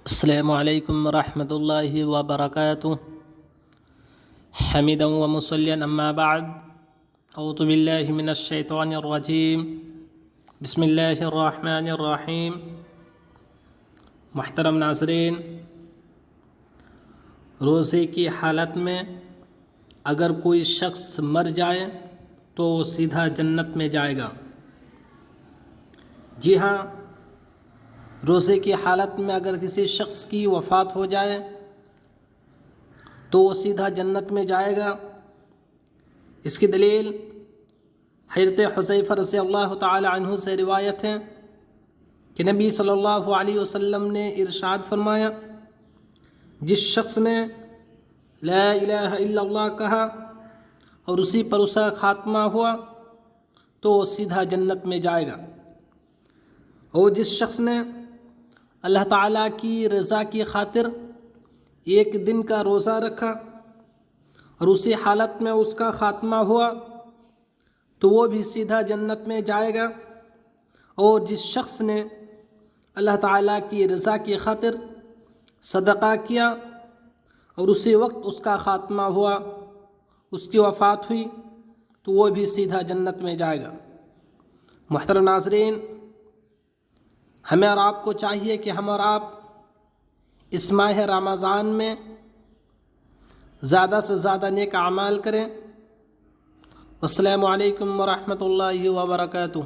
السلام علیکم ورحمۃ اللہ وبرکاتہ حمیدا ومصلیا اما بعد اعوذ باللہ من الشیطان الرجیم بسم اللہ الرحمن الرحیم۔ محترم ناظرین، روزے کی حالت میں اگر کوئی شخص مر جائے تو وہ سیدھا جنت میں جائے گا۔ جی ہاں، روزے کی حالت میں اگر کسی شخص کی وفات ہو جائے تو وہ سیدھا جنت میں جائے گا۔ اس کی دلیل حضرت حذیفہ رضی اللہ تعالی عنہ سے روایت ہے کہ نبی صلی اللہ علیہ وسلم نے ارشاد فرمایا، جس شخص نے لا الہ الا اللہ کہا اور اسی پر اس کا خاتمہ ہوا تو وہ سیدھا جنت میں جائے گا، اور جس شخص نے اللہ تعالیٰ کی رضا کی خاطر ایک دن کا روزہ رکھا اور اسی حالت میں اس کا خاتمہ ہوا تو وہ بھی سیدھا جنت میں جائے گا، اور جس شخص نے اللہ تعالیٰ کی رضا کی خاطر صدقہ کیا اور اسی وقت اس کا خاتمہ ہوا، اس کی وفات ہوئی تو وہ بھی سیدھا جنت میں جائے گا۔ محترم ناظرین، ہمیں اور آپ کو چاہیے کہ ہم اور آپ اس ماہ رمضان میں زیادہ سے زیادہ نیک اعمال کریں۔ السلام علیکم ورحمۃ اللہ وبرکاتہ۔